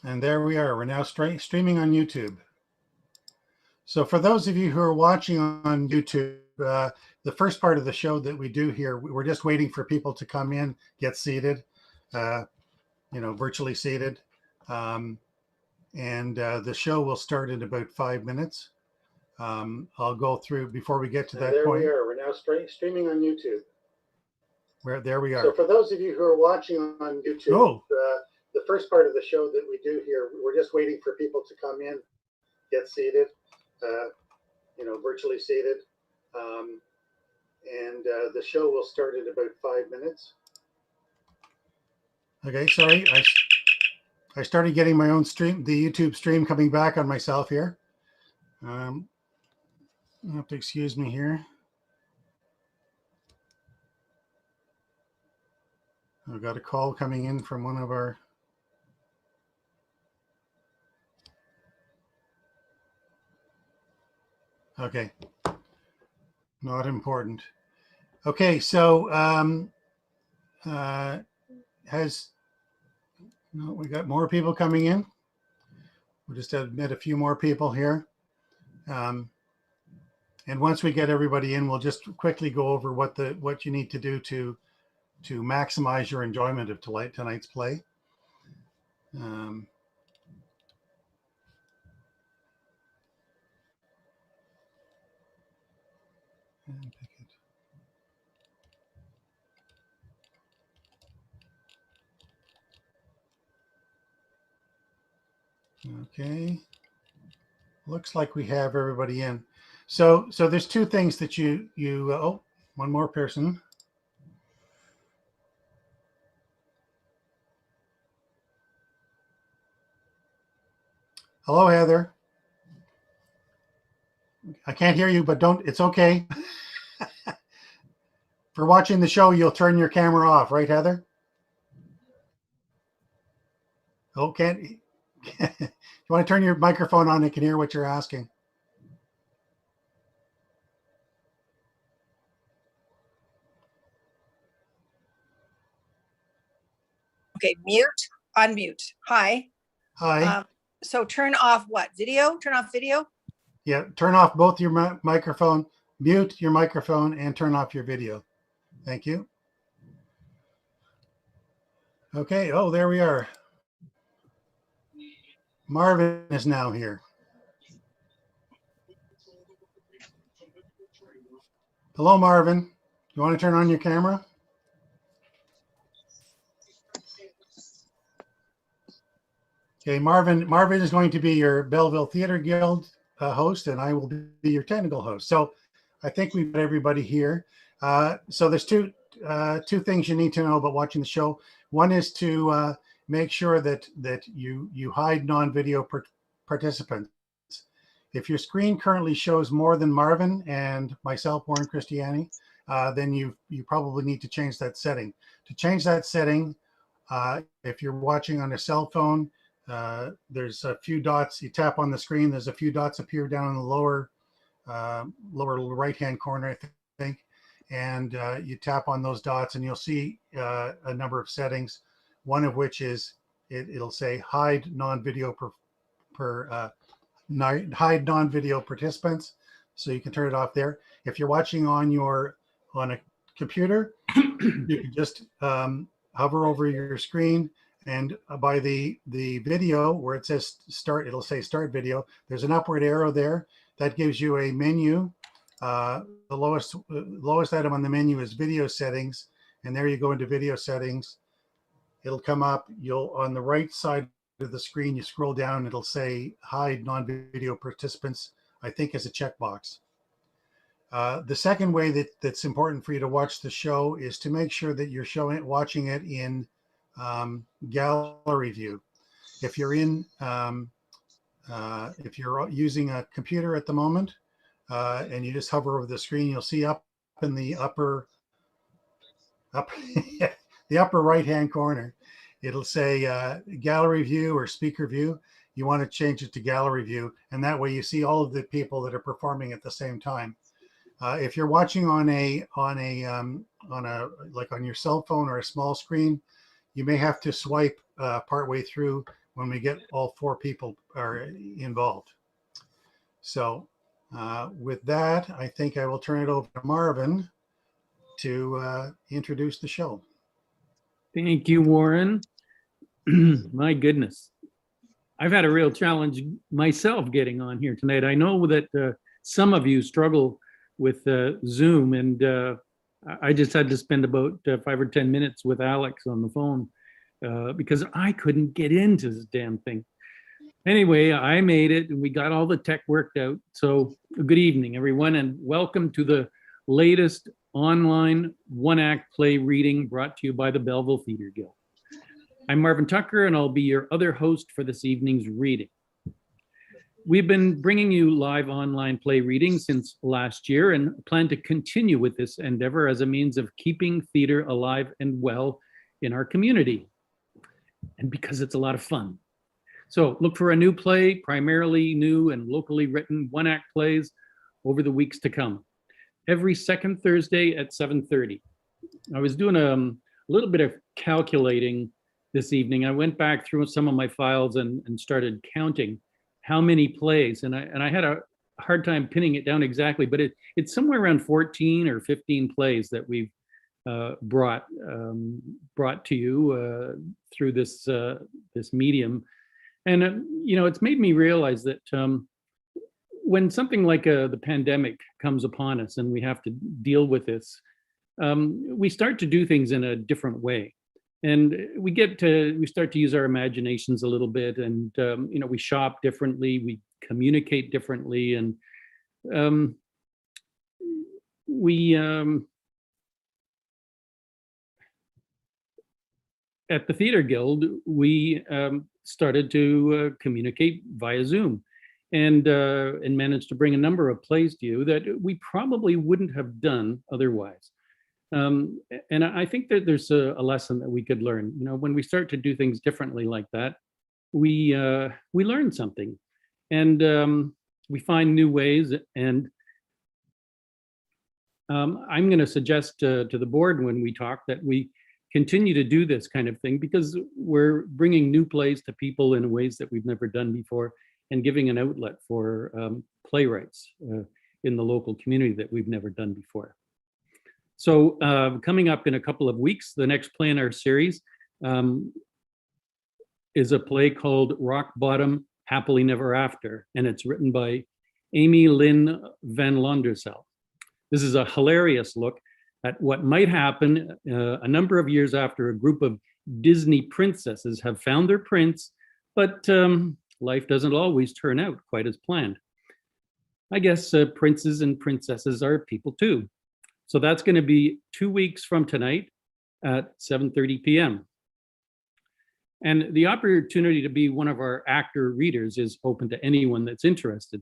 And there we are. We're now streaming on YouTube. So for those of you who are watching on YouTube, the first part of the show that we do here, we're just waiting for people to come in, get seated, virtually seated. And the show will start in about 5 minutes. I'll go through before we get to that there point. There we are. We're now streaming on YouTube. There we are. So for those of you who are watching on YouTube, the first part of the show that we do here, we're just waiting for people to come in, get seated, virtually seated. And the show will start in about 5 minutes. Okay, sorry. I started getting my own stream, the YouTube stream coming back on myself here. You have to excuse me here. I've got a call coming in from one of our... Okay. Not important. Okay, so we got more people coming in. We'll just admit a few more people here. And once we get everybody in, we'll just quickly go over what you need to do to maximize your enjoyment of tonight's play. Okay, looks like we have everybody in. So there's two things that oh, one more person. Hello, Heather. I can't hear you, but it's okay. For watching the show, you'll turn your camera off, right, Heather? Okay. You want to turn your microphone on? I can hear what you're asking. Okay, mute, unmute. Hi. Hi. So turn off what? Video? Turn off video? Yeah, turn off both your microphone, mute your microphone, and turn off your video. Thank you. Okay, oh, there we are. Marvin is now here. Hello, Marvin. You want to turn on your camera? Okay, Marvin is going to be your Belleville Theater Guild host, and I will be your technical host. So I think we've got everybody here. So there's two things you need to know about watching the show. One is to make sure that you hide non-video participants. If your screen currently shows more than Marvin and myself, Warren Christiani, then you probably need to change that setting. To change that setting, if you're watching on a cell phone, there's a few dots. You tap on the screen. There's a few dots appear down in the lower right-hand corner, I think, and you tap on those dots, and you'll see a number of settings. One of which is it'll say hide non-video hide non-video participants, so you can turn it off there. If you're watching on a computer, you can just hover over your screen, and by the video where it says start, it'll say start video. There's an upward arrow there that gives you a menu. The lowest item on the menu is video settings, and there you go into video settings. It'll come up. On the right side of the screen, you scroll down, it'll say hide non-video participants, I think, as a checkbox. The second way that's important for you to watch the show is to make sure that you're watching it in gallery view. If you're using a computer at the moment, and you just hover over the screen, you'll see up in the upper the upper right-hand corner, it'll say gallery view or speaker view. You want to change it to gallery view, and that way you see all of the people that are performing at the same time. If you're watching on like on your cell phone or a small screen, you may have to swipe partway through when we get all 4 people are involved. So with that, I think I will turn it over to Marvin to introduce the show. Thank you, Warren. My goodness. I've had a real challenge myself getting on here tonight. I know that some of you struggle with Zoom, and I just had to spend about 5 or 10 minutes with Alex on the phone because I couldn't get into this damn thing. Anyway, I made it and we got all the tech worked out. So good evening, everyone, and welcome to the latest online one-act play reading brought to you by the Belleville Theatre Guild. I'm Marvin Tucker, and I'll be your other host for this evening's reading. We've been bringing you live online play readings since last year and plan to continue with this endeavor as a means of keeping theater alive and well in our community, and because it's a lot of fun. So look for a new play, primarily new and locally written one-act plays over the weeks to come. Every second Thursday at 7:30. I was doing a little bit of calculating this evening. I went back through some of my files and started counting how many plays, and I had a hard time pinning it down exactly, but it's somewhere around 14 or 15 plays that we've brought to you through this medium. And you know, it's made me realize that when something like the pandemic comes upon us and we have to deal with this, we start to do things in a different way. And we start to use our imaginations a little bit, and you know, we shop differently, we communicate differently, and at the Theatre Guild, we started to communicate via Zoom, and managed to bring a number of plays to you that we probably wouldn't have done otherwise. And I think that there's a lesson that we could learn. You know, when we start to do things differently like that, we learn something, and we find new ways. And I'm going to suggest to the board when we talk that we continue to do this kind of thing, because we're bringing new plays to people in ways that we've never done before, and giving an outlet for playwrights in the local community that we've never done before. So coming up in a couple of weeks, the next play in our series is a play called Rock Bottom, Happily Never After, and it's written by Amy Lynn Van Londersel. This is a hilarious look at what might happen a number of years after a group of Disney princesses have found their prince, but life doesn't always turn out quite as planned. I guess princes and princesses are people too. So that's going to be 2 weeks from tonight at 7:30 p.m. And the opportunity to be one of our actor readers is open to anyone that's interested.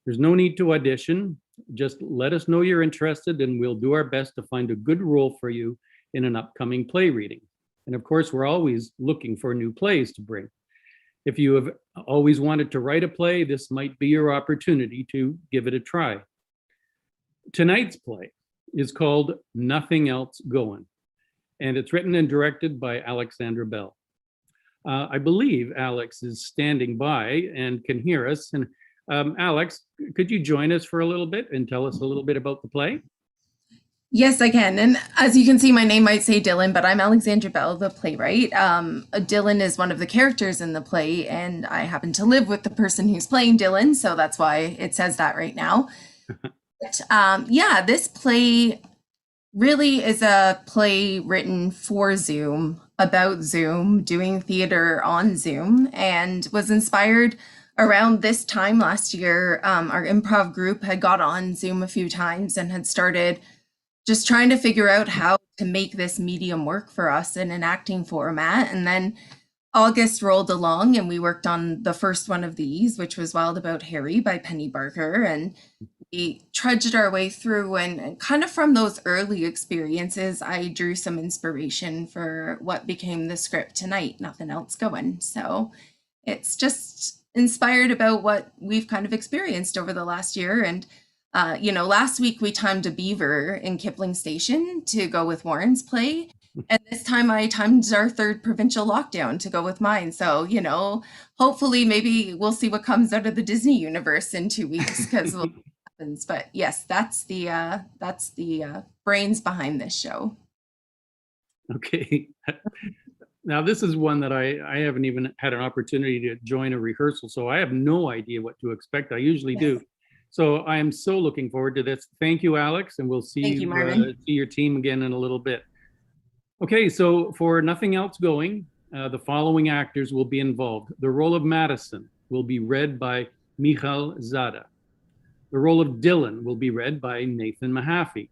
There's no need to audition. Just let us know you're interested, and we'll do our best to find a good role for you in an upcoming play reading. And of course, we're always looking for new plays to bring. If you have always wanted to write a play, this might be your opportunity to give it a try. Tonight's play is called Nothing Else Goin, and it's written and directed by Alexandra Bell. I believe Alex is standing by and can hear us. And Alex, could you join us for a little bit and tell us a little bit about the play? Yes, I can. And as you can see, my name might say Dylan, but I'm Alexandra Bell, the playwright. Dylan is one of the characters in the play, and I happen to live with the person who's playing Dylan, so that's why it says that right now. But, yeah, this play really is a play written for Zoom, about Zoom, doing theater on Zoom, and was inspired around this time last year. Our improv group had got on Zoom a few times and had started just trying to figure out how to make this medium work for us in an acting format. And then August rolled along and we worked on the first one of these, which was Wild About Harry by Penny Barker. And we trudged our way through, and kind of from those early experiences, I drew some inspiration for what became the script tonight, Nothing Else Goin. So it's just inspired about what we've kind of experienced over the last year. And you know, last week we timed a beaver in Kipling Station to go with Warren's play. And this time I timed our third provincial lockdown to go with mine. So, hopefully maybe we'll see what comes out of the Disney universe in 2 weeks because we'll see what happens. But yes, that's the brains behind this show. Okay. Now, this is one that I haven't even had an opportunity to join a rehearsal, so I have no idea what to expect. I usually do. So I am so looking forward to this. Thank you, Alex, and we'll see Thank you, Marvin. see your team again in a little bit. Okay, so for Nothing Else Going, the following actors will be involved. The role of Madison will be read by Mihal Zada. The role of Dylan will be read by Nathan Mahaffy.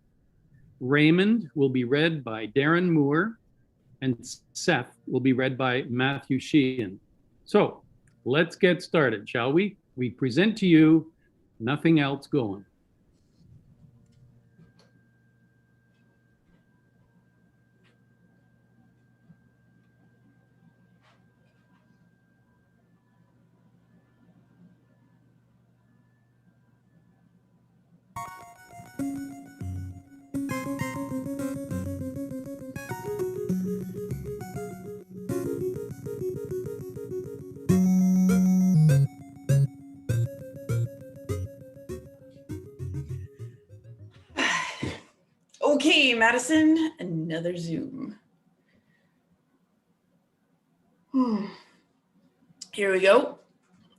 Raymond will be read by Darren Moore, and Seth will be read by Matthew Sheahan. So let's get started, shall we? We present to you Nothing Else Going. Okay, Madison, another Zoom. Here we go.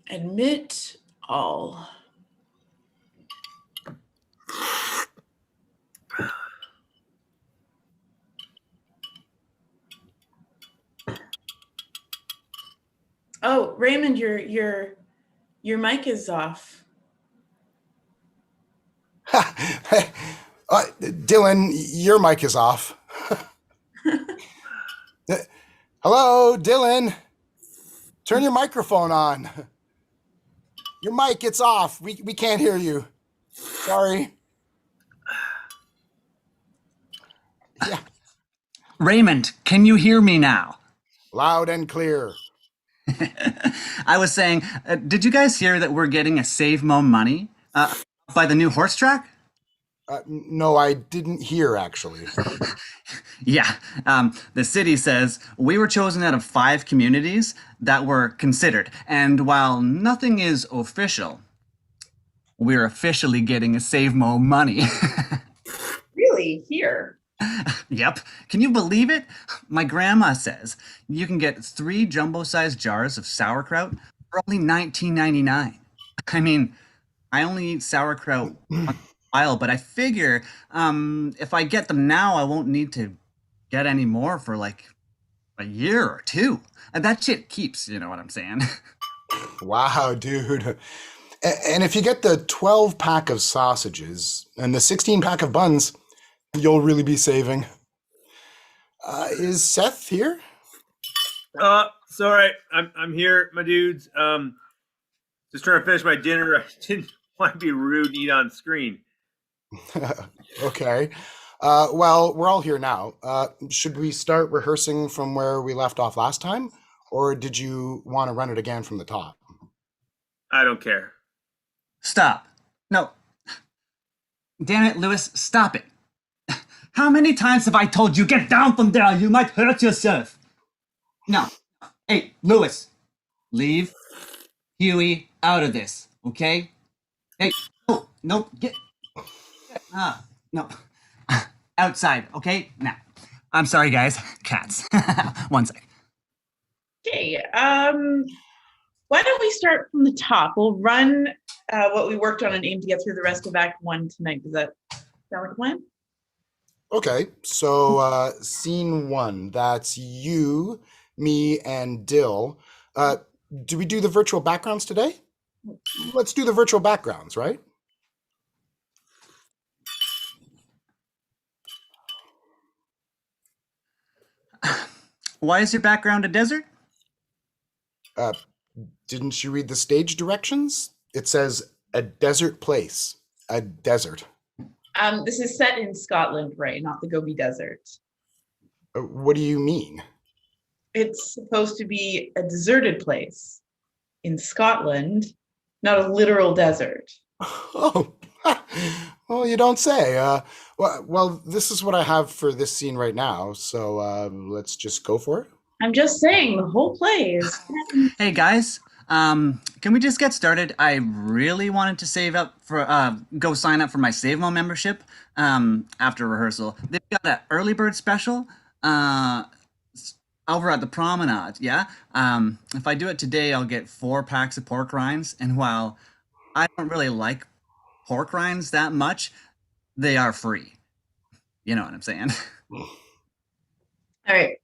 Admit all. Oh, Raymond, your mic is off. Dylan, your mic is off. Hello, Dylan. Turn your microphone on. Your mic, it's off. We can't hear you. Sorry. Yeah. Raymond, can you hear me now? Loud and clear. I was saying, did you guys hear that we're getting a Save Mo money by the new horse track? No, I didn't hear, actually. Yeah, the city says we were chosen out of 5 communities that were considered. And while nothing is official, we're officially getting a Save Mo money. Really? Here? Yep. Can you believe it? My grandma says you can get 3 jumbo-sized jars of sauerkraut for only $19.99. I mean, I only eat sauerkraut once in a while, but I figure if I get them now, I won't need to get any more for like a year or 2. And that shit keeps, you know what I'm saying? Wow, dude. And if you get the 12-pack of sausages and the 16-pack of buns, you'll really be saving. Is Seth here? Sorry, I'm here, my dudes. Just trying to finish my dinner. I didn't want to be rude and eat on screen. Okay. Well, we're all here now. Should we start rehearsing from where we left off last time? Or did you want to run it again from the top? I don't care. Stop. No. Damn it, Lewis, stop it. How many times have I told you, get down from there, you might hurt yourself? No. Hey, Lewis, leave Huey out of this, okay? Hey, no, get no. Outside, okay? Now, I'm sorry, guys. Cats. 1 sec. Okay, why don't we start from the top? We'll run what we worked on and aim to get through the rest of Act 1 tonight. Does that sound like a plan? Okay, so scene 1, that's you, me, and Dill. Do we do the virtual backgrounds today? Let's do the virtual backgrounds, right? Why is your background a desert? Didn't you read the stage directions? It says a desert place, a desert. This is set in Scotland, right? Not the Gobi Desert. What do you mean? It's supposed to be a deserted place in Scotland, not a literal desert. Oh, Well, you don't say. Well, this is what I have for this scene right now. So let's just go for it. I'm just saying, the whole play is. Hey guys, can we just get started? I really wanted to save up for go sign up for my Save Mo membership after rehearsal. They've got an early bird special over at the Promenade. Yeah. If I do it today, I'll get 4 packs of pork rinds. And while I don't really like pork rinds that much, they are free. You know what I'm saying? All right.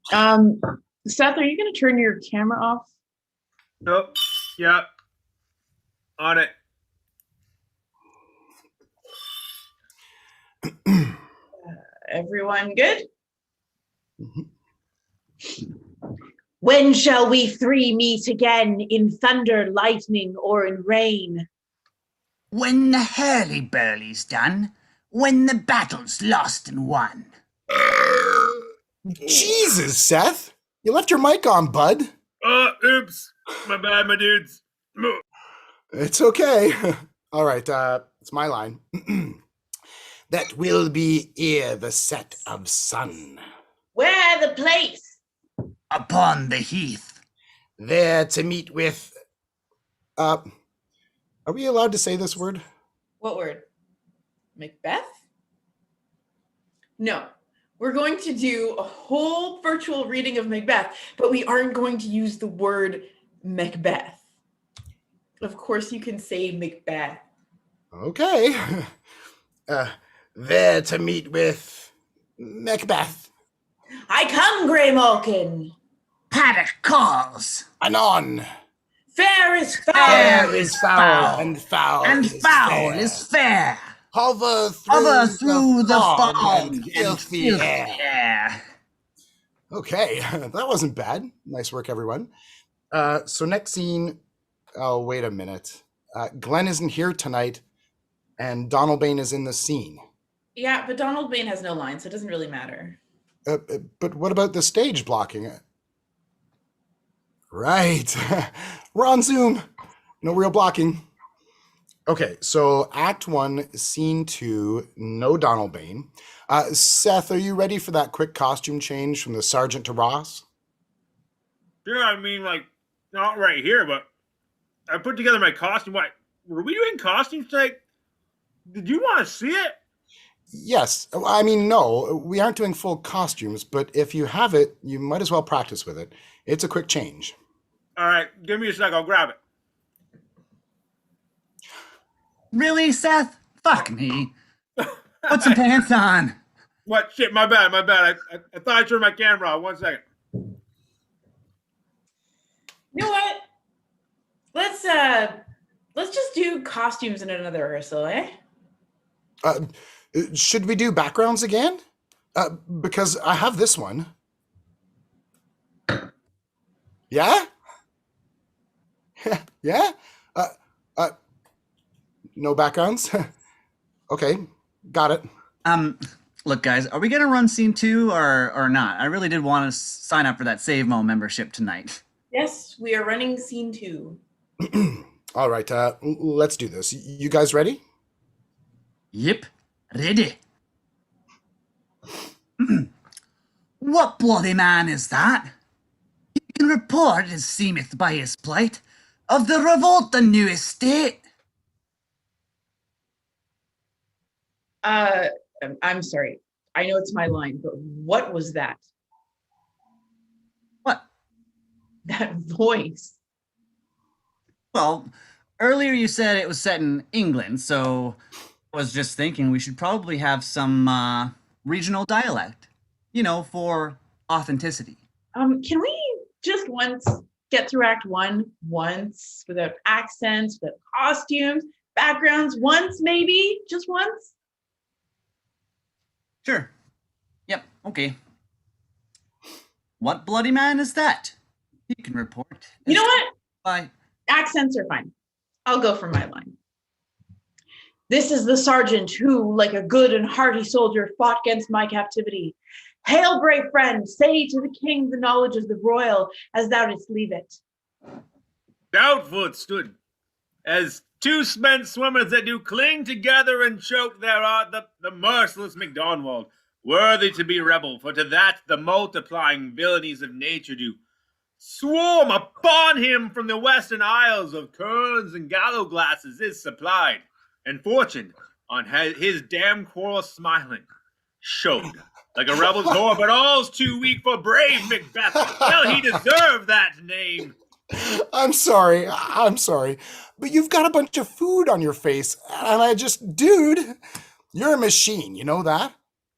Seth, are you going to turn your camera off? Nope. Yeah. On it. Everyone good? When shall we 3 meet again, in thunder, lightning, or in rain? When the hurly-burly's done, when the battle's lost and won. Jesus, Seth. You left your mic on, bud. Oops. My bad, my dudes. It's okay. All right, it's my line. That will be ere the set of sun. Where the place? Upon the heath. There to meet with... Are we allowed to say this word? What word? Macbeth? No. We're going to do a whole virtual reading of Macbeth, but we aren't going to use the word Macbeth. Of course, you can say Macbeth. Okay. There to meet with Macbeth. I come, Grey Malkin. Paddock calls. Anon. Fair is foul. Fair is foul, and foul And is foul fair. is fair. Hover through the fog fog and filthy air. air. Okay, that wasn't bad. Nice work, everyone. So next scene, oh, wait a minute. Glenn isn't here tonight, and Donald Bain is in the scene. Yeah, but Donald Bain has no line, so it doesn't really matter. But what about the stage blocking? Right. We're on Zoom. No real blocking. Okay, so Act 1, Scene 2, no Donald Bain. Seth, are you ready for that quick costume change from the Sergeant to Ross? Sure, I mean, like, not right here, but I put together my costume. What? Were we doing costumes tonight? Did you want to see it? Yes. I mean, no, we aren't doing full costumes, but if you have it, you might as well practice with it. It's a quick change. All right, give me a sec. I'll grab it. Really, Seth? Fuck me. Put some pants on. What? Shit, my bad, my bad. I thought I turned my camera off. 1 second. You know what? Let's just do costumes in another rehearsal, eh? Should we do backgrounds again? Because I have this one. Yeah? Yeah? No backgrounds? Okay, got it. Look, guys, are we gonna run scene 2 or not? I really did want to sign up for that Save Mo membership tonight. Yes, we are running scene 2. All right, let's do this. You guys ready? Yep, ready. What bloody man is that? He can report, as seemeth by his plight, of the revolt on new estate. I'm sorry. I know it's my line, but what was that? What? That voice. Well, earlier you said it was set in England, so I was just thinking we should probably have some regional dialect, you know, for authenticity. Can we just once get through Act 1 once without accents, without costumes, backgrounds, once maybe? Just once? Sure. Yep, okay. What bloody man is that? He can report. You know what? By Accents are fine. I'll go for my line. This is the sergeant who, like a good and hearty soldier, fought against my captivity. Hail, brave friend, say to the king the knowledge of the royal, as thou didst leave it. Doubtful it stood, as Two spent swimmers that do cling together and choke, there art the merciless McDonald, worthy to be rebel, for to that the multiplying villainies of nature do swarm upon him from the western isles of kerns and gallow glasses is supplied, and fortune, on his damn quarrel smiling, showed like a rebel's whore, but all's too weak for brave Macbeth. Well, he deserved that name. I'm sorry, but you've got a bunch of food on your face, and dude, you're a machine, you know that?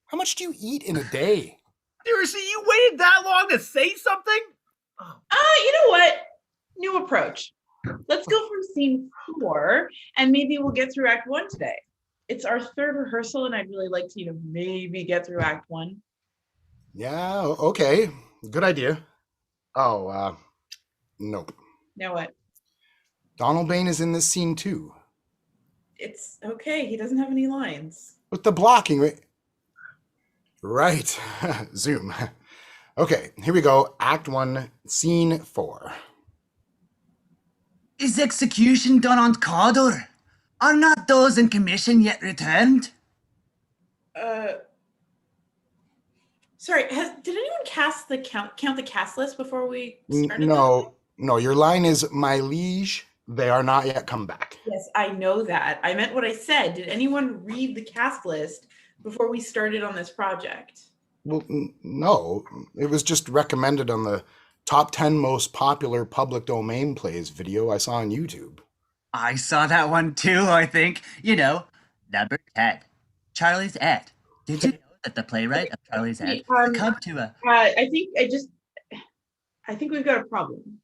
How much do you eat in a day? Seriously, you waited that long to say something? You know what? New approach. Let's go from scene 4, and maybe we'll get through Act 1 today. It's our 3rd rehearsal, and I'd really like to, maybe get through Act 1. Yeah, okay. Good idea. Oh, nope. Now what? Donald Bain is in this scene too. It's okay. He doesn't have any lines. With the blocking, right? Right. Zoom. Okay, here we go. Act 1, Scene 4. Is execution done on Cawdor? Are not those in commission yet returned? Sorry, did anyone cast the count the cast list before we started? No, your line is, my liege, they are not yet come back. Yes, I know that. I meant what I said. Did anyone read the cast list before we started on this project? Well, no, it was just recommended on the top 10 most popular public domain plays video I saw on YouTube. I saw that one too, I think. Number 10, Charlie's Aunt. Did you know that the playwright of Charlie's Aunt come to a... I think we've got a problem.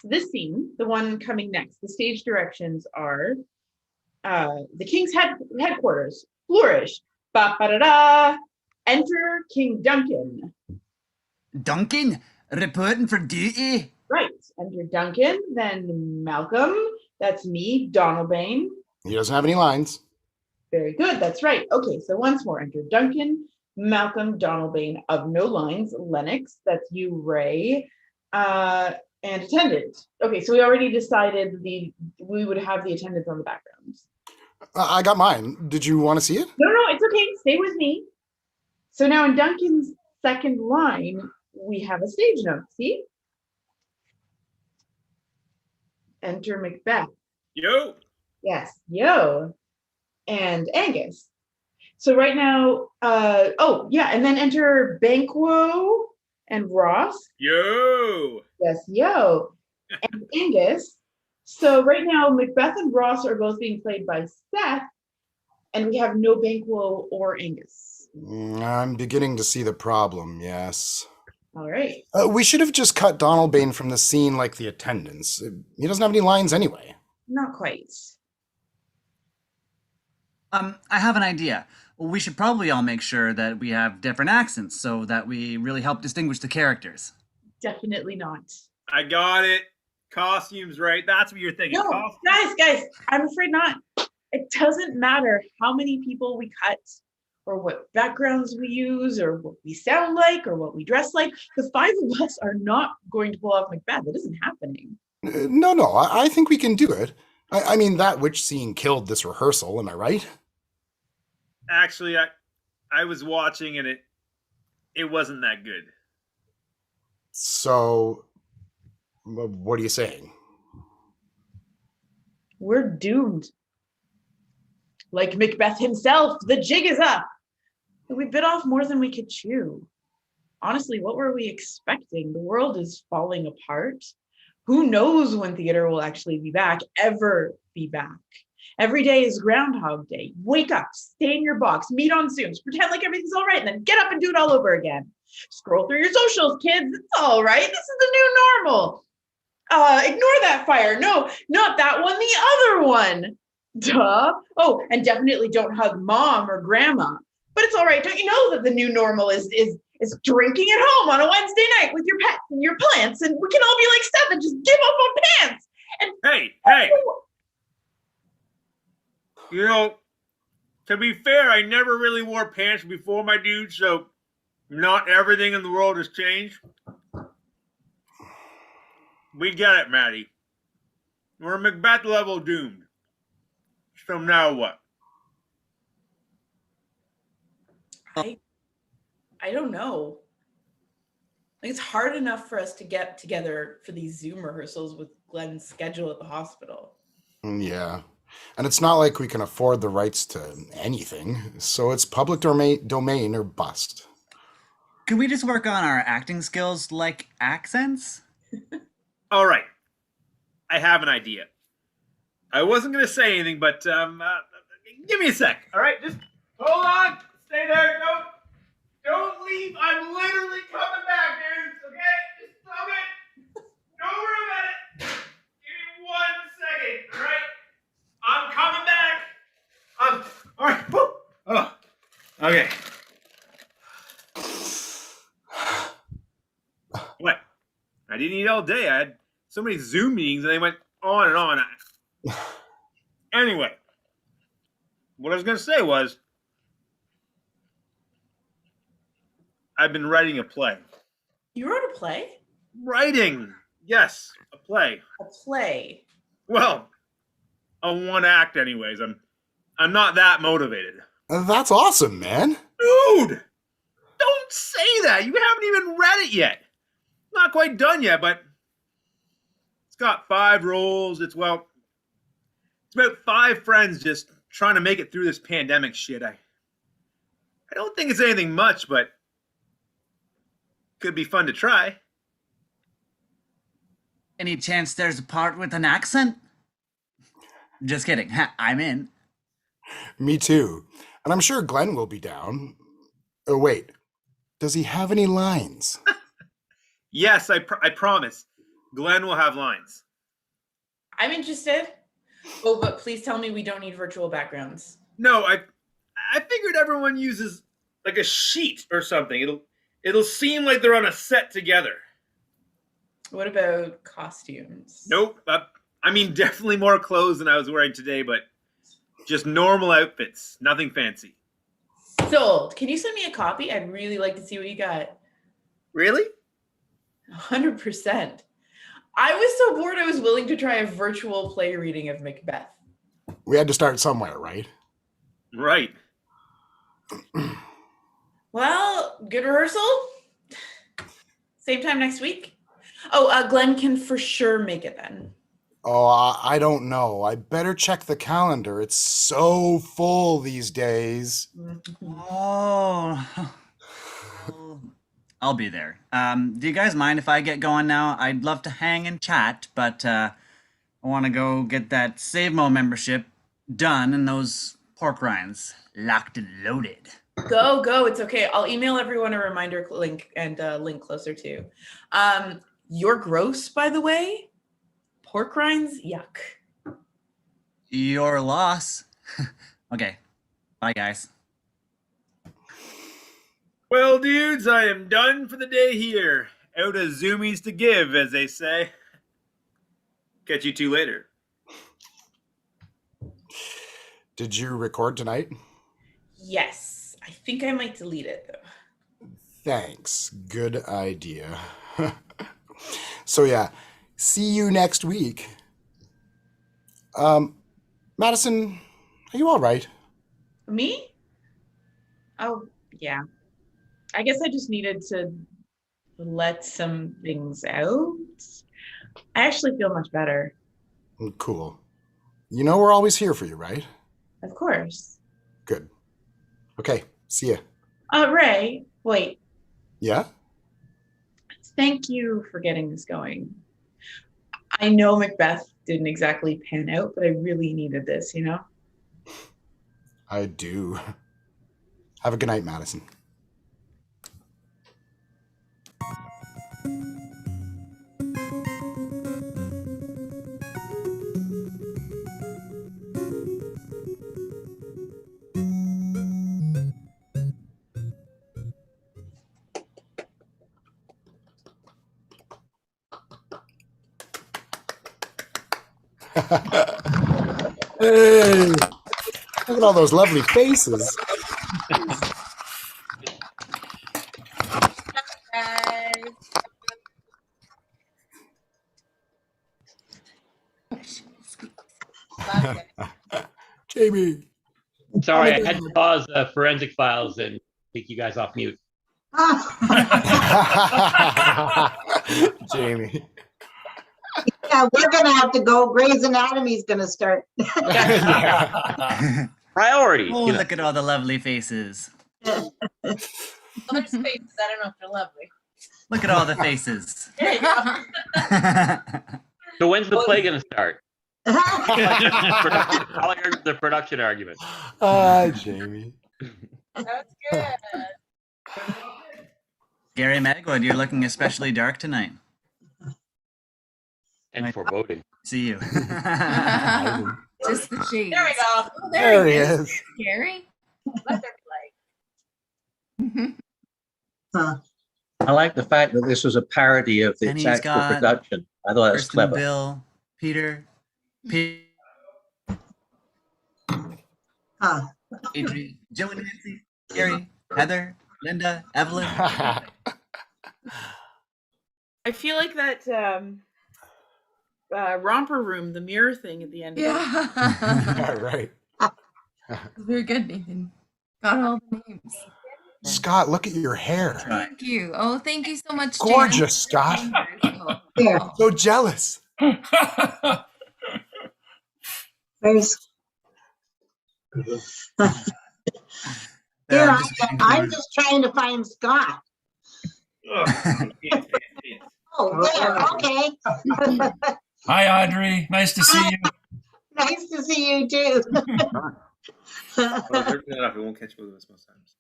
This scene, the one coming next, the stage directions are the king's headquarters, flourish, ba-ba-da-da, enter King Duncan. Duncan? Reporting for duty? Right, enter Duncan, then Malcolm, that's me, Donald Bain. He doesn't have any lines. Very good, that's right. Okay, so once more, enter Duncan, Malcolm, Donald Bain of no lines, Lennox, that's you, Ray, and attendant. Okay, so we already decided we would have the attendants on the backgrounds. I got mine. Did you want to see it? No, it's okay. Stay with me. So now in Duncan's second line, we have a stage note. See? Enter Macbeth. Yo. Yes, yo. And Angus. So right now, and then enter Banquo and Ross. Yo. Yes, yo. And Angus. So right now, Macbeth and Ross are both being played by Seth, and we have no Banquo or Angus. I'm beginning to see the problem, yes. All right. We should have just cut Donald Bain from the scene like the attendants. He doesn't have any lines anyway. Not quite. I have an idea. We should probably all make sure that we have different accents so that we really help distinguish the characters. Definitely not. I got it. Costumes, right? That's what you're thinking. No, guys, I'm afraid not. It doesn't matter how many people we cut or what backgrounds we use or what we sound like or what we dress like. The 5 of us are not going to pull off Macbeth. It isn't happening. No, I think we can do it. I mean, that witch scene killed this rehearsal, am I right? Actually, I was watching and it wasn't that good. So, what are you saying? We're doomed. Like Macbeth himself, the jig is up. We bit off more than we could chew. Honestly, what were we expecting? The world is falling apart. Who knows when theater will actually be back, ever be back? Every day is Groundhog Day. Wake up, stay in your box, meet on Zooms, pretend like everything's all right, and then get up and do it all over again. Scroll through your socials, kids. It's all right. This is the new normal. Ignore that fire. No, not that one, the other one. Duh. Oh, and definitely don't hug mom or grandma. But it's all right. Don't you know that the new normal is drinking at home on a Wednesday night with your pets and your plants, and we can all be like Seth and just give up on pants. And Hey. You know, to be fair, I never really wore pants before, my dude, so not everything in the world has changed. We get it, Maddie. We're Macbeth level doomed. So now what? I don't know. Like, it's hard enough for us to get together for these Zoom rehearsals with Glenn's schedule at the hospital. Yeah. And it's not like we can afford the rights to anything, so it's public domain or bust. Could we just work on our acting skills, like accents? All right. I have an idea. I wasn't going to say anything, but give me a sec. All right, just hold on. Stay there. Don't leave. I'm literally coming back, dudes. Okay, just stop it. Don't worry about it. Give me 1 second. All right, I'm coming back. All right. Woo. Oh, okay. What? I didn't eat all day. I had so many Zoom meetings, and they went on and on. Anyway, what I was going to say was, I've been writing a play. You wrote a play? Writing, yes, a play. A play. Well, a one act, anyways. I'm not that motivated. That's awesome, man. Dude, don't say that. You haven't even read it yet. Not quite done yet, but it's got 5 roles. It's about 5 friends just trying to make it through this pandemic shit. I don't think it's anything much, but could be fun to try. Any chance there's a part with an accent? Just kidding. I'm in. Me too. And I'm sure Glenn will be down. Oh, wait. Does he have any lines? Yes, I promise. Glenn will have lines. I'm interested. Oh, but please tell me we don't need virtual backgrounds. No, I figured everyone uses like a sheet or something. It'll seem like they're on a set together. What about costumes? Nope. I mean, definitely more clothes than I was wearing today, but just normal outfits. Nothing fancy. Sold. Can you send me a copy? I'd really like to see what you got. Really? 100%. I was so bored I was willing to try a virtual play reading of Macbeth. We had to start somewhere, right? Right. Well, good rehearsal. Same time next week. Oh, Glenn can for sure make it then. Oh, I don't know. I better check the calendar. It's so full these days. Oh. I'll be there. Do you guys mind if I get going now? I'd love to hang and chat, but I want to go get that SaveMo membership done and those pork rinds locked and loaded. Go. It's okay. I'll email everyone a reminder link and a link closer too. You're gross, by the way. Pork rinds, yuck. Your loss. Okay. Bye, guys. Well, dudes, I am done for the day here. Out of zoomies to give, as they say. Catch you 2 later. Did you record tonight? Yes. I think I might delete it though. Thanks. Good idea. So yeah, see you next week. Madison, are you all right? Me? Oh, yeah. I guess I just needed to let some things out. I actually feel much better. Cool. You know we're always here for you, right? Of course. Good. Okay, see ya. Ray, wait. Yeah? Thank you for getting this going. I know Macbeth didn't exactly pan out, but I really needed this, you know? I do. Have a good night, Madison. Hey, look at all those lovely faces. Jamie. Sorry, I had to pause forensic files and take you guys off mute. Jamie. Yeah, we're gonna have to go. Grey's Anatomy's gonna start. Priority. Oh, you know. look at all the lovely faces. Other spaces, I don't know if they're lovely. Look at all the faces. There you go. So when's the play going to start? The production argument. Jamie. That's good. Gary Magwood, you're looking especially dark tonight. And foreboding. See you. Just the shades. There we go. Oh, There he is. Gary? Let there play. I like the fact that this was a parody of And its he's actual got production. I thought that's Kristen, clever. Bill, Peter, Adrian, Joe and Nancy, Gary, Heather, Linda, Evelyn. I feel like that romper room, the mirror thing at the end. Yeah. Right. Very good, Nathan. Got all the names. Scott, look at your hair. Thank you. Oh, thank you so much, Gorgeous, Scott. There. I'm so jealous. There's. Here, I'm just trying to find Scott. Oh, there. Okay. Hi, Audrey. Nice to see you. Nice to see you too. It won't catch both of us most times.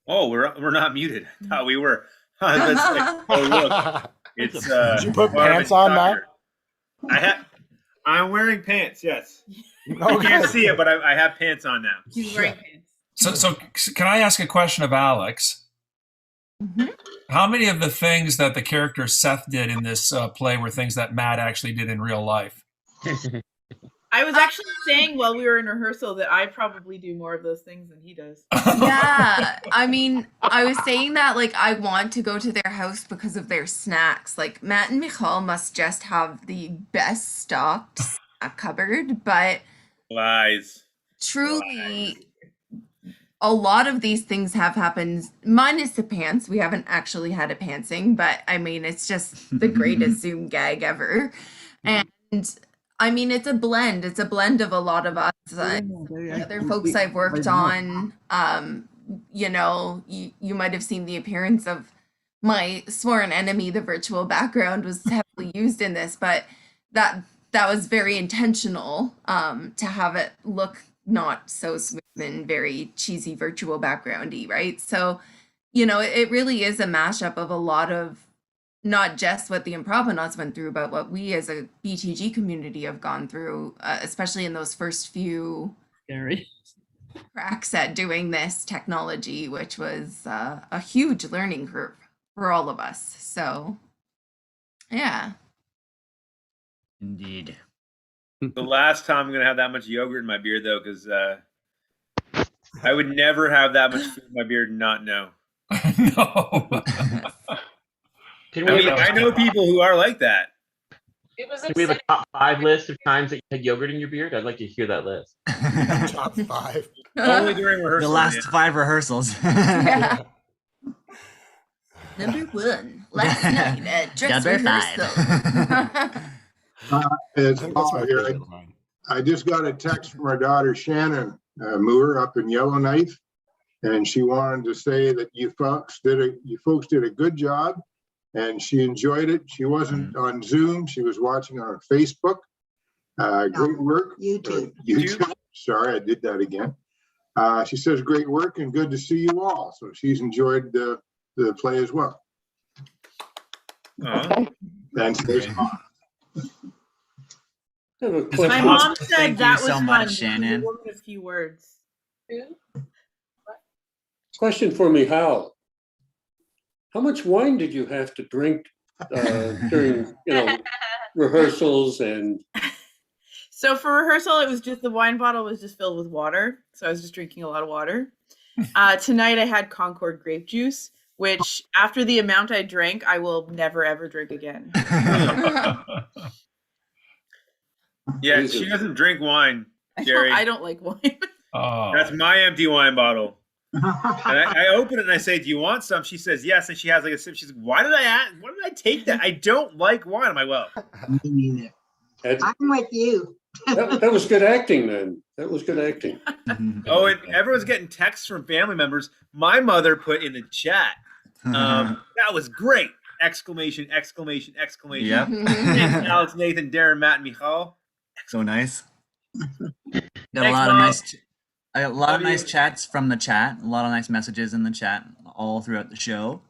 Oh, we're not muted. I thought we were. That's like, oh look, it's Did you put pants on now? I'm wearing pants. Yes. Oh, You can't good. see it, but I have pants on now. He's wearing pants. So can I ask a question of Alex? How many of the things that the character Seth did in this play were things that Matt actually did in real life? I was actually saying while we were in rehearsal that I probably do more of those things than he does. Yeah, I mean, I was saying that like I want to go to their house because of their snacks. Like Matt and Mihal must just have the best stocked snack cupboard, but Lies. truly a lot of these things have happened minus the pants. We haven't actually had a pantsing, but I mean it's just the greatest Zoom gag ever. And I mean, it's a blend. It's a blend of a lot of us. Other folks I've worked on. You know, you might have seen the appearance of my sworn enemy. The virtual background was heavily used in this, but that was very intentional to have it look not so smooth and very cheesy virtual backgroundy, right? So, you know, it really is a mashup of a lot of not just what the Improvonauts went through, but what we as a BTG community have gone through, especially in those first few cracks at doing this technology, which was a huge learning curve for all of us. So, yeah. Indeed. The last time I'm going to have that much yogurt in my beard, though, because I would never have that much food in my beard and not know. No. I know people who are like that. Can we have a top 5 list of times that you had yogurt in your beard? I'd like to hear that list. Top 5. Only during rehearsal. The last 5 rehersals. Yeah. Number 1, last night at dress Number rehearsal. 5. It's Paul here. I just got a text from our daughter Shannon Moore up in Yellowknife, and she wanted to say that you folks did a good job, and she enjoyed it. She wasn't on Zoom; she was watching on Facebook. Great work. YouTube. YouTube. Sorry, I did that again. She says great work and good to see you all. So she's enjoyed the play as well. Thanks. My mom said Thank that you was so fun. much, She Shannon. wrote a few words. Question for Mihal. How much wine did you have to drink during, rehearsals and? So for rehearsal, it was just the wine bottle was just filled with water. So I was just drinking a lot of water. Tonight I had Concord grape juice, which after the amount I drank, I will never ever drink again. Yeah, she doesn't drink wine Jerry. I don't like wine. Oh. That's my empty wine bottle. And I open it and I say, "Do you want some?" She says, "Yes." And she has like a sip. She's like, "Why did I take that? I don't like wine." I'm like, "Well, Me neither. I'm with you. That was good acting then. That was good acting. Oh, and everyone's getting texts from family members. My mother put in the chat, "That was great!" Exclamation! Exclamation! Exclamation! Yep. Thanks, Alex, Nathan, Darren, Matt, and Mihal. So nice. Got Thanks, a lot of Mom. nice. I got a lot of nice chats from the chat. A lot of nice messages in the chat all throughout the show.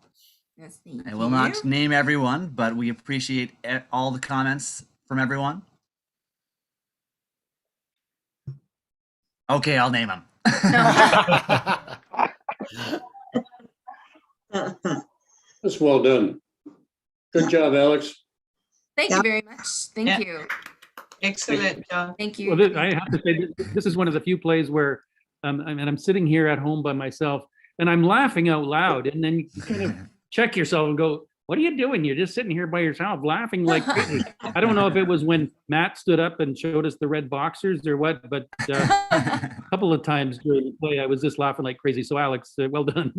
Yes, thank I will not name everyone, but we appreciate all the comments from everyone. Okay, I'll name them. That's well done. Good job, Alex. Thank you very much. Thank you. Excellent job. Thank you. Well, I have to say, this is one of the few plays where I'm sitting here at home by myself and I'm laughing out loud, and then you kind of check yourself and go, "What are you doing? You're just sitting here by yourself laughing like crazy." I don't know if it was when Matt stood up and showed us the red boxers or what, but a couple of times during the play, I was just laughing like crazy. So Alex, well done.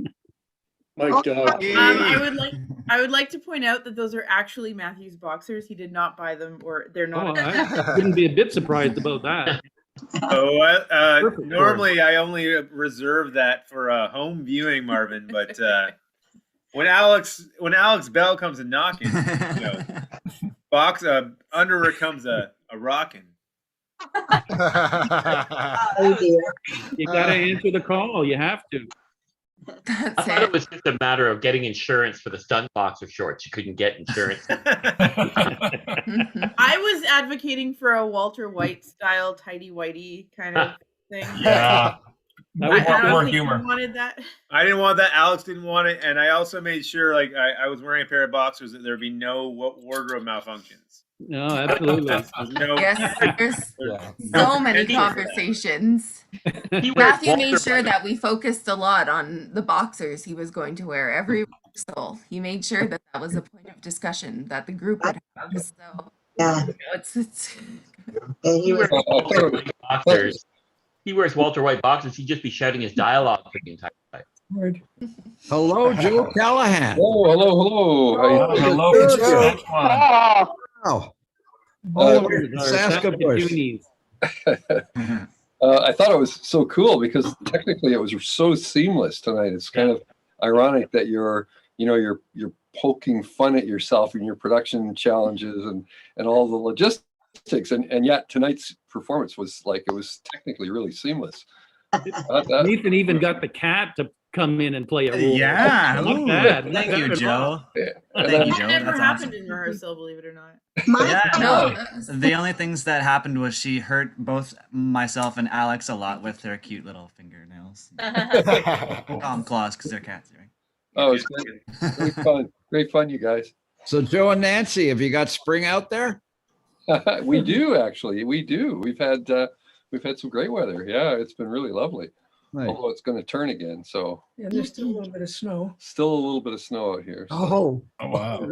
Mike dog. I would like to point out that those are actually Matthew's boxers. He did not buy them, or they're not. I wouldn't be a bit surprised about that. Oh, normally I only reserve that for home viewing, Marvin. But when Alex Bell comes a knocking, underwear comes a rocking. Oh dear. You got to answer the call. You have to. I thought it was just a matter of getting insurance for the stunt boxer shorts. You couldn't get insurance. I was advocating for a Walter White style tidy whitey kind of thing. Yeah. That I was don't more think humor. you wanted that. I didn't want that. Alex didn't want it, and I also made sure, like, I was wearing a pair of boxers, that there'd be no wardrobe malfunctions. No, absolutely. Yes, there's so many conversations. Matthew made sure that we focused a lot on the boxers he was going to wear every rehearsal. He made sure that that was a point of discussion that the group would have. So yeah, it's He wears Walter White boxers. He wears Walter White boxers. He'd just be shouting his dialogue for the entire time. Hello, Joe Callahan. Oh, hello. Hello, Saskatchewan. Wow. Saskatoonies. I thought it was so cool because technically it was so seamless tonight. It's kind of ironic that you're poking fun at yourself and your production challenges and all the logistics, and yet tonight's performance was like, it was technically really seamless. Nathan even got the cat to come in and play a role. Yeah. Not Ooh, bad. thank you, Joe. That Thank you, Joe. never That's happened awesome. in rehearsal, believe it or not. Yeah, no. The only things that happened was she hurt both myself and Alex a lot with her cute little fingernails. Call them claws because they're cats. Right? Oh, it's great fun. Great fun, you guys. So Joe and Nancy, have you got spring out there? We do, actually. We do. We've had some great weather. Yeah, it's been really lovely. Nice. Although it's going to turn again, so Yeah, there's still a little bit of snow. still a little bit of snow out here. So. Oh, wow.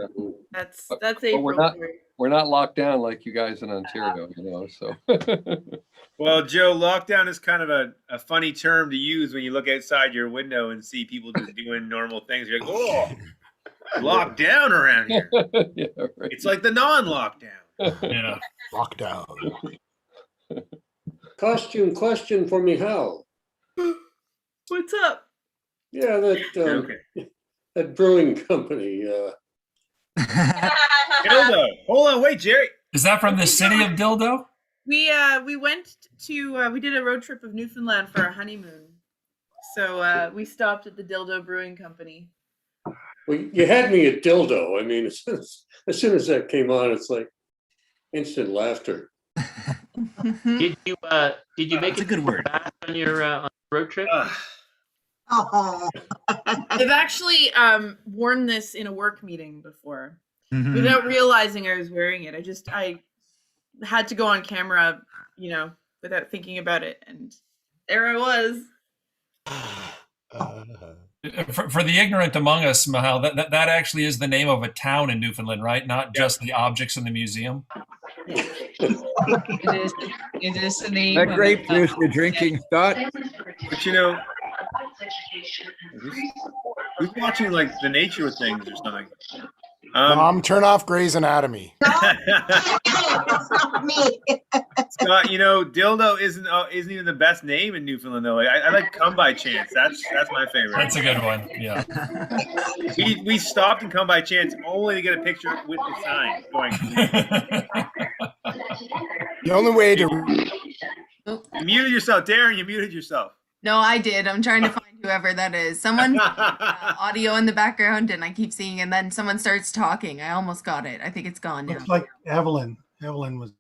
That's But April. we're not locked down like you guys in Ontario, So Well, Joe, lockdown is kind of a funny term to use when you look outside your window and see people just doing normal things. You're like, oh, locked down around here. Yeah, right. It's like the non-lockdown. Yeah. Lockdown. Costume question for Mihal. What's up? Yeah, that brewing company. Dildo. Hold on, wait, Jerry. Is that from the city of Dildo? We went to we did a road trip of Newfoundland for our honeymoon. So we stopped at the Dildo Brewing Company. Well, you had me at dildo. I mean, as soon as that came on, it's like instant laughter. Did you make a good word on your road trip? I've actually worn this in a work meeting before Mhm. without realizing I was wearing it. I had to go on camera, without thinking about it, and there I was. For the ignorant among us, Mihal, that actually is the name of a town in Newfoundland, right? Not just the objects in the museum. It is the name. That of grape the juice you're drinking, Scott? But you know, who's watching like the nature of things or something? Mom, turn off Grey's Anatomy. Scott, you know, dildo isn't even the best name in Newfoundland though. Like I like Come By Chance. That's my favorite. That's a good one. Yeah. We stopped and Come By Chance only to get a picture with the sign going. The only way to You muted yourself, Darren. You muted yourself. No, I did. I'm trying to find whoever that is. Someone audio in the background, and I keep seeing, and then someone starts talking. I almost got it. I think it's gone now. Looks like Evelyn. Evelyn was.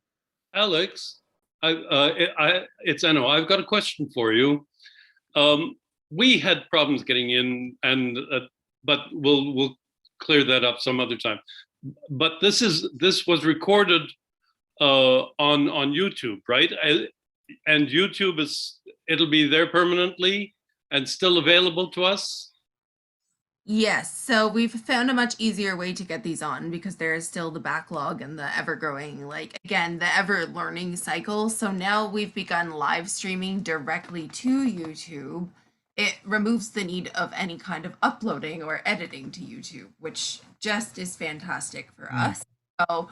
Alex, it's Enno. I've got a question for you. We had problems getting in, and but we'll clear that up some other time. But this was recorded on YouTube, right? And YouTube it'll be there permanently and still available to us? Yes, so we've found a much easier way to get these on because there is still the backlog and the ever-growing, like, again, the ever-learning cycle. So now we've begun live streaming directly to YouTube. It removes the need of any kind of uploading or editing to YouTube, which just is fantastic for us. So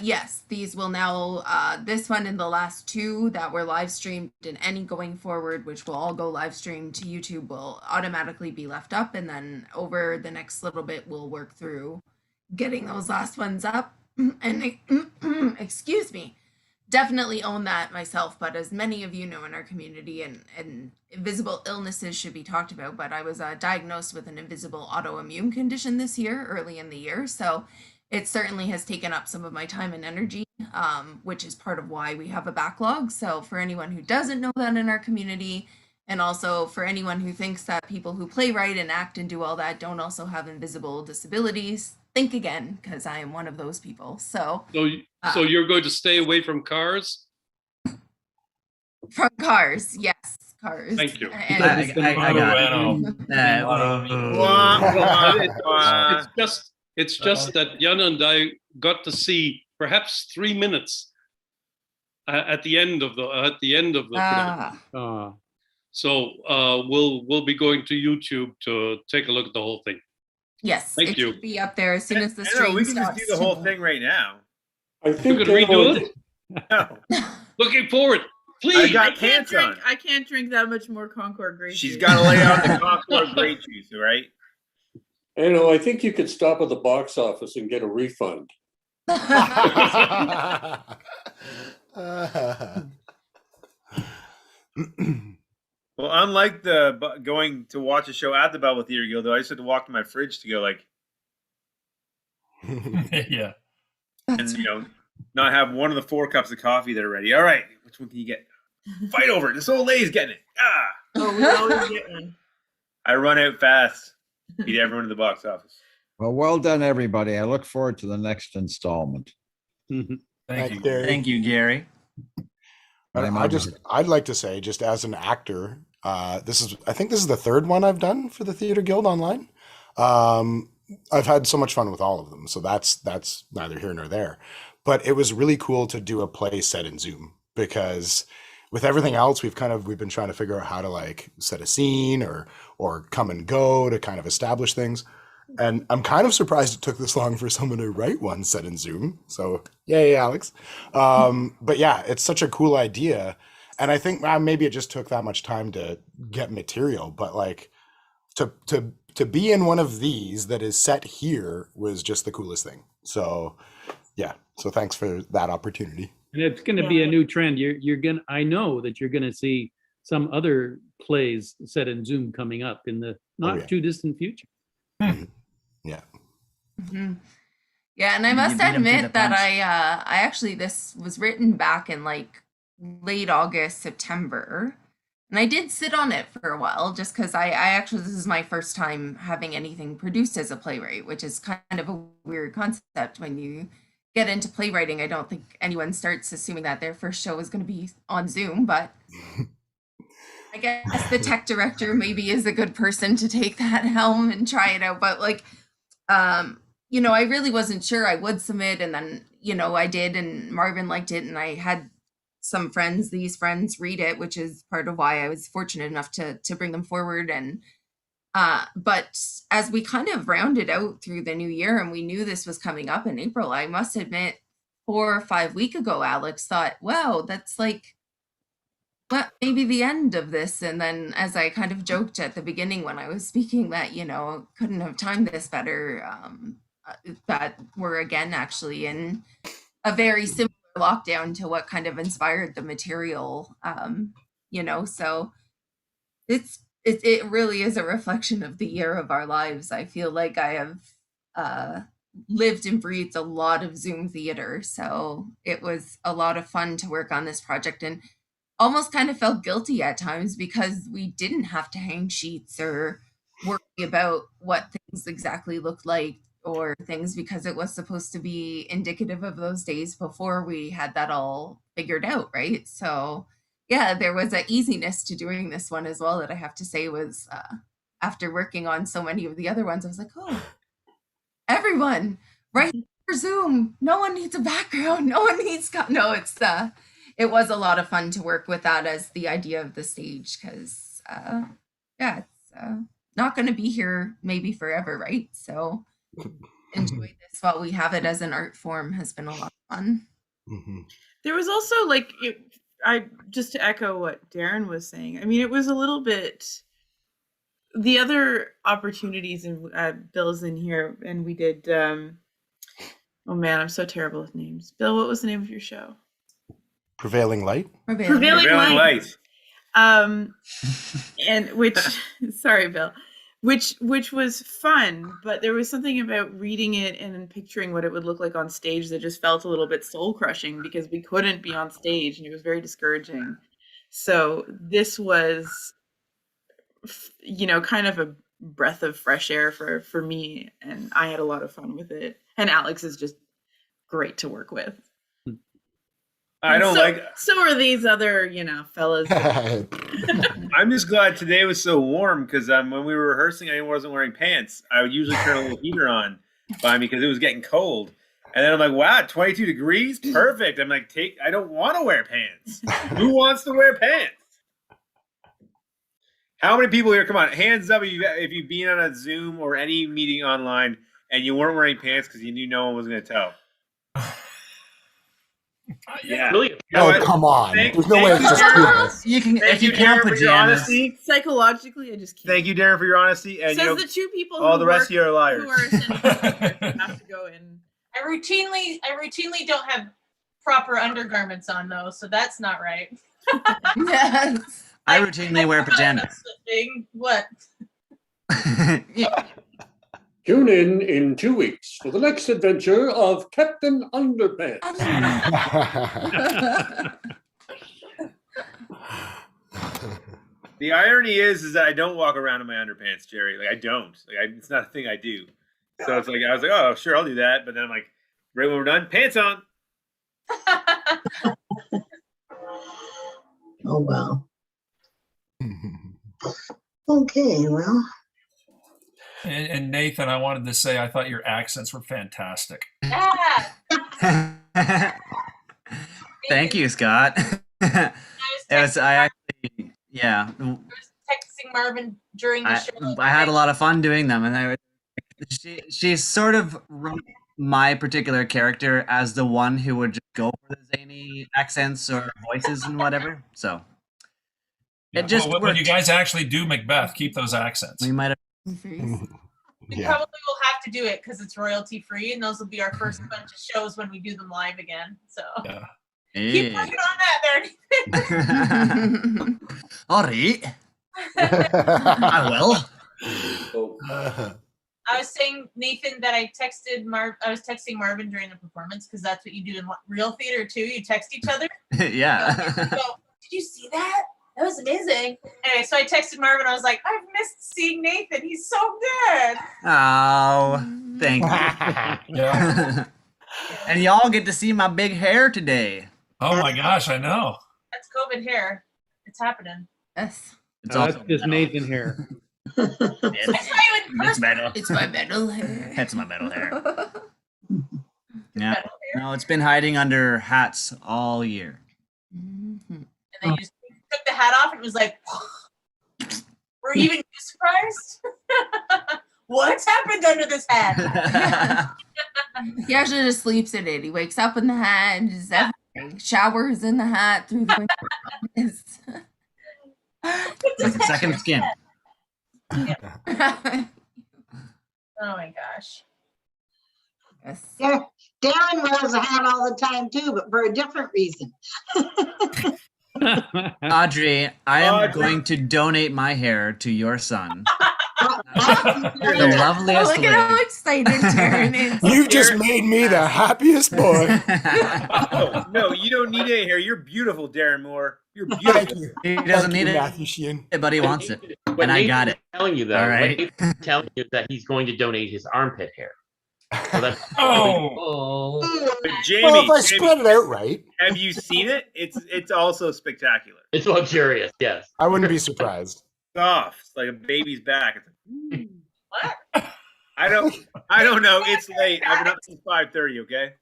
yes, these will now, this one and the last two that were live streamed and any going forward, which will all go live streamed to YouTube, will automatically be left up. And then over the next little bit, we'll work through getting those last ones up. And excuse me, definitely own that myself. But as many of you know in our community, and invisible illnesses should be talked about, but I was diagnosed with an invisible autoimmune condition this year, early in the year. So it certainly has taken up some of my time and energy, which is part of why we have a backlog. So for anyone who doesn't know that in our community, and also for anyone who thinks that people who play, write, and act and do all that don't also have invisible disabilities, think again, because I am one of those people. So you're going to stay away from cars? From cars, yes, cars. Thank you. And It's just that Jan and I got to see perhaps 3 minutes at the end of the production. So we'll be going to YouTube to take a look at the whole thing. Yes, Thank it you. should be up there as soon as the No, stream we can just starts. do the whole thing right now. I think you could redo it. Looking forward, please. I got pants on. I can't drink that much more Concord grape She's juice. got to lay out the Concord grape juice, all right? You know, I think you could stop at the box office and get a refund. Well, unlike the going to watch a show at the Belva Theater Guild, though, I just had to walk to my fridge to go like, Yeah. and not have one of the 4 cups of coffee that are ready. All right, which one can you get? Fight over it. This old lady's getting it. Ah! Oh, we always get one. I run out fast. Beat everyone in the box office. Well done, everybody. I look forward to the next installment. Thank you. Gary. Thank you, Gary. I'd like to say, just as an actor, I think this is the 3rd one I've done for the Theater Guild online. I've had so much fun with all of them, so that's neither here nor there. But it was really cool to do a play set in Zoom, because with everything else, we've been trying to figure out how to like set a scene or come and go to kind of establish things. And I'm kind of surprised it took this long for someone to write one set in Zoom. So yay, Alex. But yeah, it's such a cool idea. And I think maybe it just took that much time to get material, but like to be in one of these that is set here was just the coolest thing. So yeah, so thanks for that opportunity. And it's going to be a new trend. I know that you're going to see some other plays set in Zoom coming up in the not too distant future. Yeah. Mm-hmm. Yeah, and I must admit that I actually, this was written back in like late August, September, and I did sit on it for a while just because I actually, this is my first time having anything produced as a playwright, which is kind of a weird concept when you get into playwriting. I don't think anyone starts assuming that their first show is going to be on Zoom, but I guess the tech director maybe is a good person to take that helm and try it out. But like, you know, I really wasn't sure I would submit, and then, you know, I did, and Marvin liked it, and I had some friends, these friends, read it, which is part of why I was fortunate enough to bring them forward. And but as we kind of rounded out through the new year, and we knew this was coming up in April, I must admit, 4 or 5 weeks ago, Alex thought, wow, that's like, well, maybe the end of this. And then, as I kind of joked at the beginning when I was speaking, that, you know, couldn't have timed this better, that we're again actually in a very similar lockdown to what kind of inspired the material, you know, so it really is a reflection of the year of our lives. I feel like I have lived and breathed a lot of Zoom theater, so it was a lot of fun to work on this project, and almost kind of felt guilty at times because we didn't have to hang sheets or worry about what things exactly looked like or things, because it was supposed to be indicative of those days before we had that all figured out, right? So yeah, there was an easiness to doing this one as well that I have to say was, after working on so many of the other ones, I was like, oh, everyone, right for Zoom. No one needs a background. No one needs, no, it was a lot of fun to work with that as the idea of the stage, because, yeah, it's not going to be here maybe forever, right? So enjoy this while we have it as an art form has been a lot of fun. There was also like, just to echo what Darren was saying, I mean, it was a little bit, the other opportunities, and Bill's in here, and we did, oh man, I'm so terrible with names. Bill, what was the name of your show? Prevailing Light? Prevailing Light. And which, sorry, Bill, which was fun, but there was something about reading it and then picturing what it would look like on stage that just felt a little bit soul crushing, because we couldn't be on stage and it was very discouraging. So this was, you know, kind of a breath of fresh air for me, and I had a lot of fun with it. And Alex is just great to work with. So are these other, you know, fellas. I'm just glad today was so warm, because when we were rehearsing, I wasn't wearing pants. I would usually turn a little heater on by me because it was getting cold. And then I'm like, wow, 22 degrees? Perfect. I'm like, I don't want to wear pants. Who wants to wear pants? How many people here, come on, hands up if you've been on a Zoom or any meeting online and you weren't wearing pants because you knew no one was going to tell? Yeah. Really? Oh, come on. There's no way it's just curious. You can, Thank if you you, count Darren, for your pajamas. honesty. Psychologically, I just can't. Thank you, Darren, for your honesty. And Says the two people all who the rest work, of you are liars. who are essentially have to go in. I routinely don't have proper undergarments on though, so that's not right. Yes. I routinely wear pajamas. What? Tune in 2 weeks for the next adventure of Captain Underpants. The irony is that I don't walk around in my underpants, Jerry. Like, I don't. It's not a thing I do. So it's like, I was like, oh, sure, I'll do that. But then I'm like, right when we're done, pants on. Oh, wow. Okay, well. And Nathan, I wanted to say I thought your accents were fantastic. Thank you, Scott. I actually, yeah. I was texting Marvin during the show. I had a lot of fun doing them, and she sort of wrote my particular character as the one who would just go for the zany accents or voices and whatever. So it just when you guys actually do Macbeth, keep those accents. We might have. We probably will have to do it because it's royalty free, and those will be our first bunch of shows when we do them live again. So keep working on that there. All right. I will. I was saying, Nathan, that I was texting Marvin during the performance, because that's what you do in real theater too. You text each other. Yeah. Did you see that? That was amazing. Anyway, so I texted Marvin. I was like, I've missed seeing Nathan. He's so good. Oh, thank you. Yeah. And y'all get to see my big hair today. Oh my gosh, I know. That's COVID hair. It's happening. Yes. It's that's just Nathan hair. It's metal. It's my metal hair. It's my metal hair. Yeah. No, it's been hiding under hats all year. And then you just took the hat off and it was like, were even you surprised? What's happened under this hat? He actually just sleeps in it. He wakes up in the hat, and just everything. Showers in the hat through the window. It's like a second skin. Oh my gosh. Yes. Yeah, Darren wears a hat all the time too, but for a different reason. Audrey, I am going to donate my hair to your son. You're the loveliest Look at how excited Darren is. You just made me the happiest boy. Oh, no, you don't need any hair. You're beautiful, Darren Moore. You're beautiful. He doesn't need Matthew Sheahan. it, but he wants it. What And I Nathan's got it. Telling you though, All what right. Nathan's telling you that he's going to donate his armpit hair. So that's But Jamie, Well, if I Jamie, spread it out right, have you seen it? It's also spectacular. It's luxurious, yes. I wouldn't be surprised. Soft, it's like a baby's back. It's like, what? I don't know. It's late. I've been up since 5:30. Okay.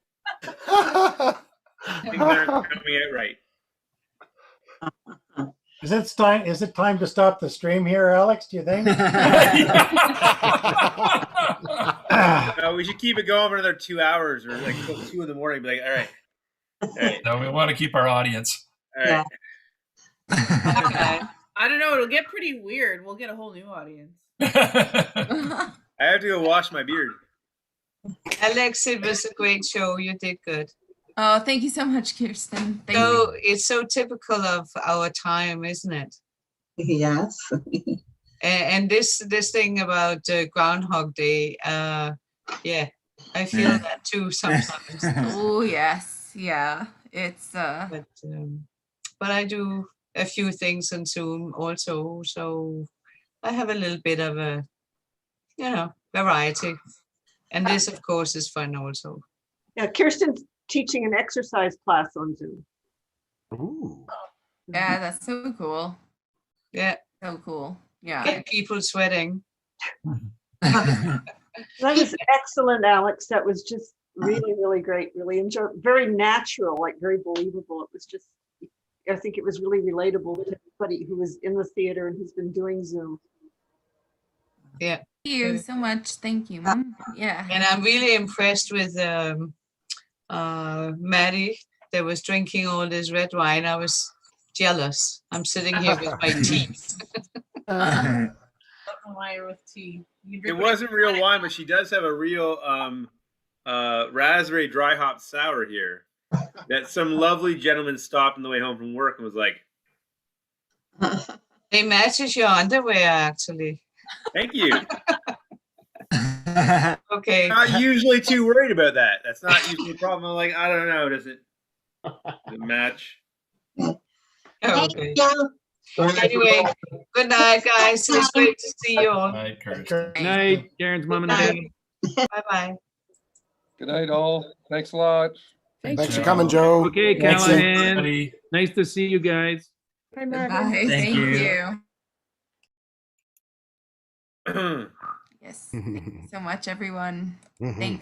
Things aren't coming out right. Is it time to stop the stream here, Alex? Do you think? We should keep it going for another 2 hours or like till 2 in the morning. Be like, all right. All right. No, we want to keep our audience. All right. Okay. I don't know. It'll get pretty weird. We'll get a whole new audience. I have to go wash my beard. Alex, it was a great show. You did good. Oh, thank you so much, Kirsten. Thank So you. it's so typical of our time, isn't it? Yes. And this thing about Groundhog Day, yeah, I feel that too sometimes. Oh yes, yeah. It's But I do a few things on Zoom also, so I have a little bit of a, variety. And this, of course, is fun also. Yeah, Kirsten's teaching an exercise class on Zoom. Ooh. Yeah, that's so cool. Yeah. So cool. Yeah. Get people sweating. That was excellent, Alex. That was just really, really great. Really very natural, like very believable. It was just, I think it was really relatable to everybody who was in the theater and who's been doing Zoom. Yeah. Thank you so much. Thank you, Mom. Yeah. And I'm really impressed with Maddie that was drinking all this red wine. I was jealous. I'm sitting here with my teeth. Wine with tea. It wasn't real wine, but she does have a real raspberry dry hop sour here that some lovely gentleman stopped on the way home from work and was like, They matches your underwear, actually. thank you. Okay. Not usually too worried about that. That's not usually a problem. I'm like, I don't know. Does it match? Okay. Anyway, good night, guys. It was great to see you all. Night, Kurt. Good night, Darren's mom and dad. Bye-bye. Good night, all. Thanks a lot. Thanks for coming, Joe. Okay, Thanks, Callahan. everybody. Nice to see you guys. Bye, Bye. Thank you. Yes. Thank you so much, everyone. Thank